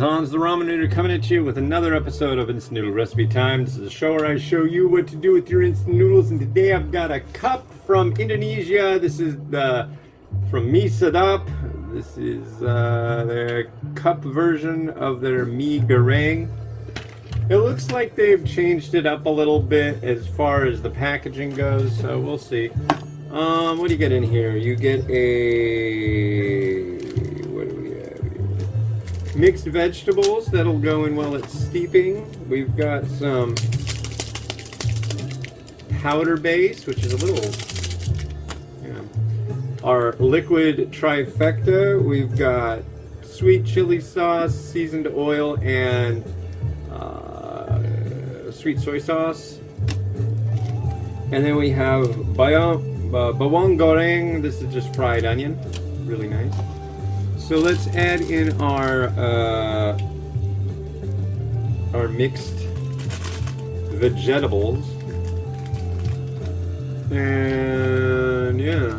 Hans the Ramen Noodle coming at you with another episode of Instant Noodle Recipe Time. This is a show where I show you what to do with your instant noodles, and today I've got a cup from Indonesia. This is from Sedaap. This is their cup version of their Goreng. It looks like they've changed it up a little bit as far as the packaging goes, so we'll see. What do you get in here? You get what do we have here? Mixed vegetables that'll go in while it's steeping. We've got some powder base, which is a little, our liquid trifecta. We've got sweet chili sauce, seasoned oil, and sweet soy sauce. And then we have bawang goreng. This is just fried onion, really nice. So let's add in our mixed vegetables, and yeah.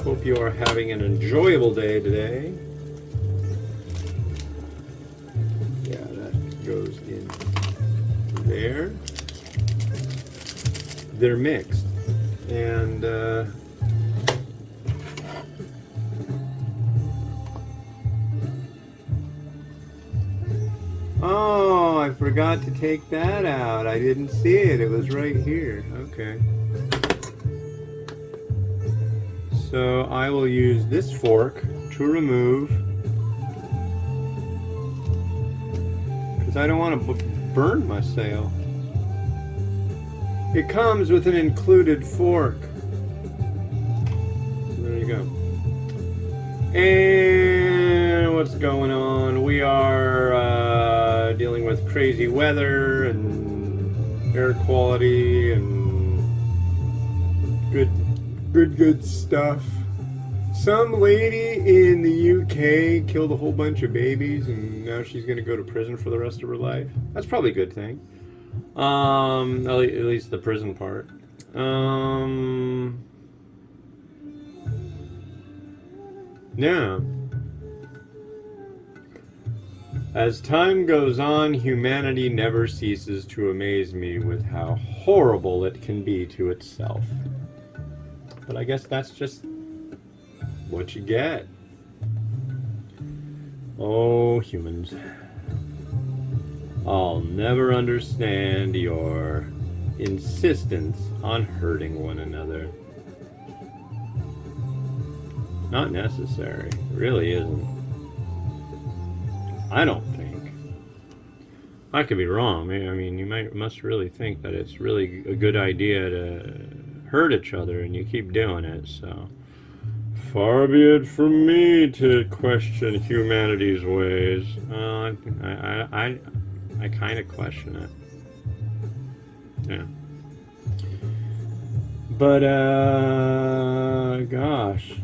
Hope you are having an enjoyable day today. Yeah, that goes in there. They're mixed, and oh, I forgot to take that out. I didn't see it. It was right here. Okay. So I will use this fork to remove, because I don't want to burn my sail. It comes with an included fork. There you go. And what's going on? We are dealing with crazy weather and air quality and good stuff. Some lady in the UK killed a whole bunch of babies, and now she's going to go to prison for the rest of her life. That's probably a good thing. At least the prison part. Yeah. As time goes on, humanity never ceases to amaze me with how horrible it can be to itself. But I guess that's just what you get. Oh, humans. I'll never understand your insistence on hurting one another. Not necessary. It really isn't. I don't think. I could be wrong. I mean, you must really think that it's really a good idea to hurt each other, and you keep doing it, so far be it from me to question humanity's ways. I kind of question it. Yeah. But, gosh.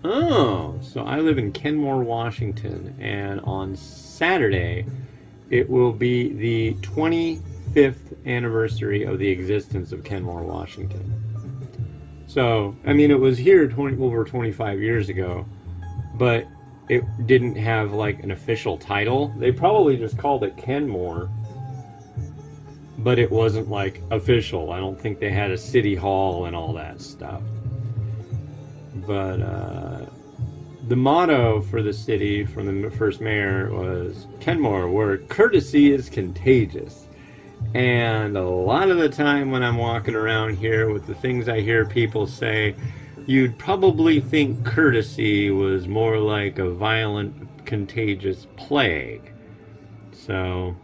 Oh, so I live in Kenmore, Washington, and on Saturday, it will be the 25th anniversary of the existence of Kenmore, Washington. So, I mean, it was here over 25 years ago, but it didn't have like an official title. They probably just called it Kenmore, but it wasn't like official. I don't think they had a city hall and all that stuff. But the motto for the city from the first mayor was Kenmore, where courtesy is contagious. And a lot of the time when I'm walking around here with the things I hear people say, you'd probably think courtesy was more like a violent, contagious plague. So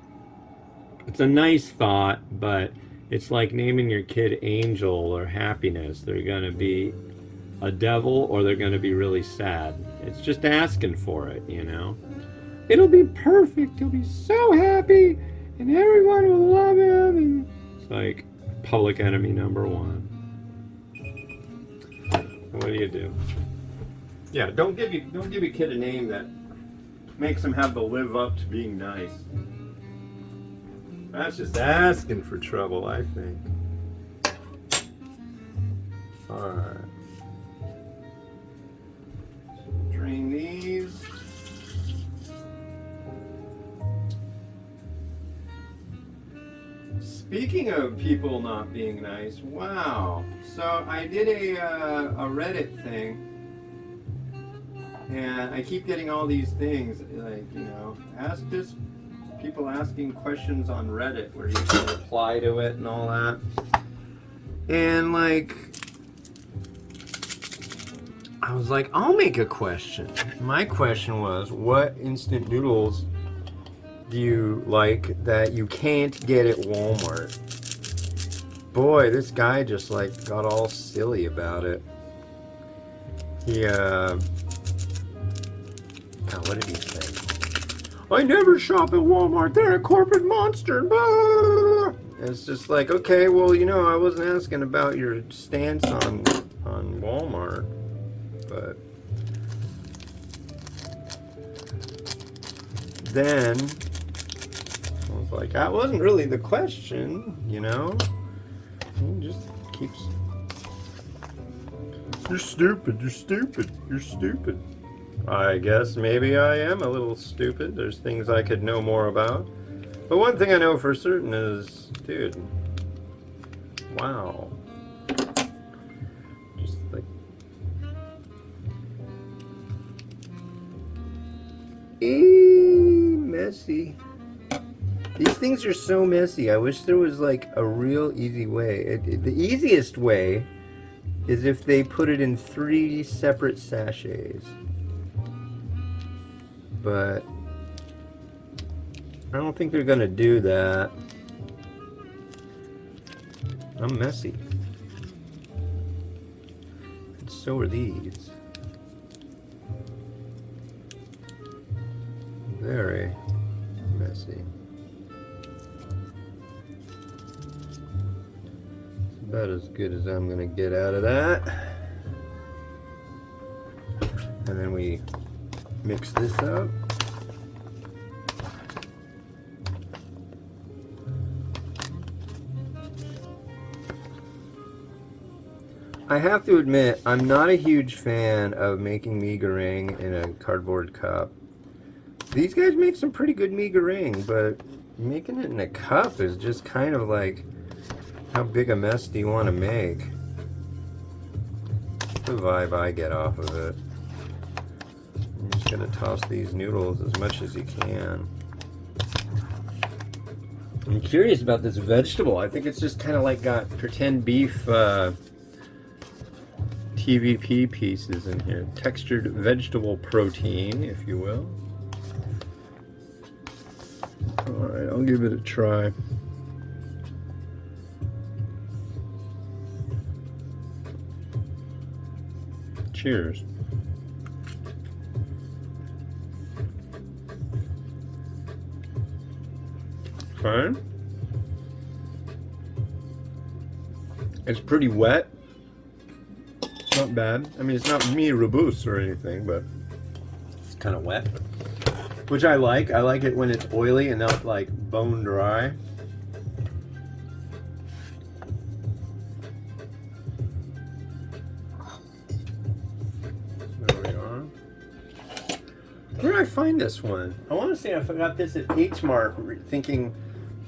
it's a nice thought, but it's like naming your kid Angel or Happiness. They're going to be a devil or they're going to be really sad. It's just asking for it, you know. It'll be perfect. He'll be so happy and everyone will love him. And it's like public enemy number one. What do you do? Yeah, don't give your kid a name that makes him have to live up to being nice. That's just asking for trouble, I think. Alright. Speaking of people not being nice, wow. So I did a Reddit thing, and I keep getting all these things like, people asking questions on Reddit where you can reply to it and all that. And like, I was like, I'll make a question. My question was, what instant noodles do you like that you can't get at Walmart? Boy, this guy just like got all silly about it. He God, what did he say? I never shop at Walmart. They're a corporate monster. Blah. It's just like, okay, well, I wasn't asking about your stance on Walmart, but then I was like, that wasn't really the question, He just keeps, you're stupid, you're stupid, you're stupid. I guess maybe I am a little stupid. There's things I could know more about. But one thing I know for certain is, dude, wow. Just like, messy. These things are so messy. I wish there was like a real easy way. The easiest way is if they put it in 3 separate sachets. But I don't think they're gonna do that. I'm messy. And so are these. Very messy. It's about as good as I'm gonna get out of that. And then we mix this up. I have to admit, I'm not a huge fan of making mee goreng in a cardboard cup. These guys make some pretty good mee goreng, but making it in a cup is just kind of like, how big a mess do you want to make? That's the vibe I get off of it. I'm just gonna toss these noodles as much as you can. I'm curious about this vegetable. I think it's just kind of like got pretend beef TVP pieces in here. Textured vegetable protein, if you will. Alright, I'll give it a try. Cheers. Fine. It's pretty wet. It's not bad. I mean, it's not me robust or anything, but it's kind of wet. Which I like. I like it when it's oily and not like bone dry. There we are. Where did I find this one? I want to say I forgot this at H Mart, thinking,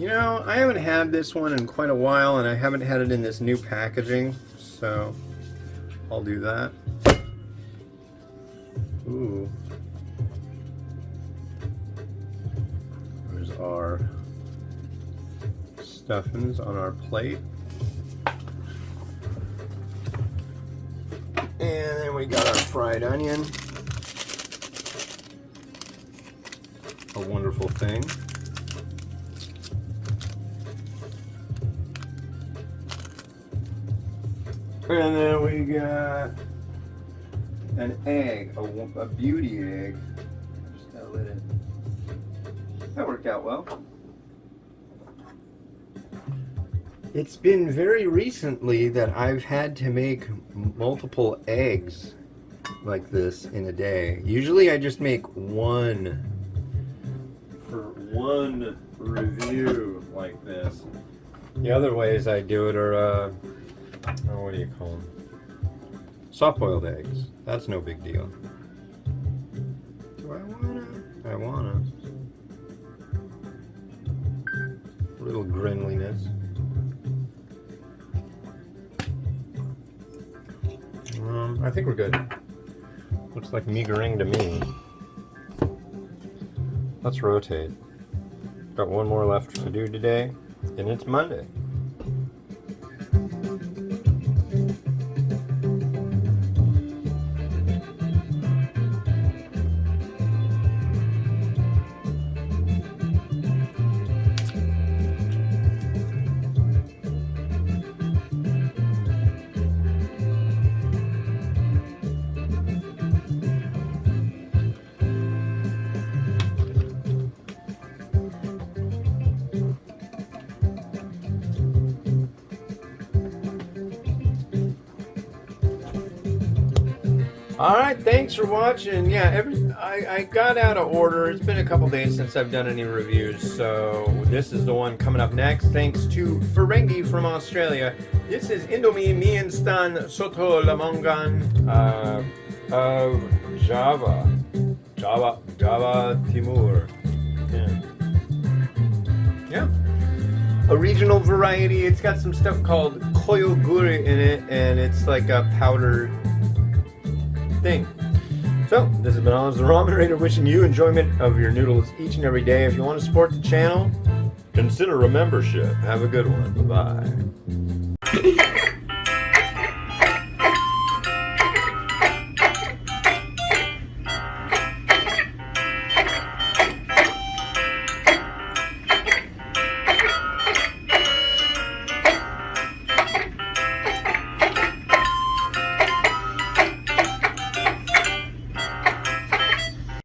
I haven't had this one in quite a while, and I haven't had it in this new packaging, so I'll do that. Ooh. There's our stuffings on our plate. And then we got our fried onion. A wonderful thing. And then we got an egg, a beauty egg. Just gotta let it. That worked out well. It's been very recently that I've had to make multiple eggs like this in a day. Usually I just make one for one review like this. The other ways I do it are what do you call them? Soft-boiled eggs. That's no big deal. Do I wanna? I wanna. A little grinliness. I think we're good. Looks like mee goreng to me. Let's rotate. Got one more left to do today, and it's Monday. All right, thanks for watching. Yeah, I got out of order. It's been a couple days since I've done any reviews, so this is the one coming up next. Thanks to Ferengi from Australia. This is Indomie mie instan soto lamongan of Java Timur. Yeah. A regional variety. It's got some stuff called koyoguri in it, and it's like a powdered thing. So, this has been Olives the Ramen Raider, wishing you enjoyment of your noodles each and every day. If you want to support the channel, consider a membership. Have a good one. Bye-bye.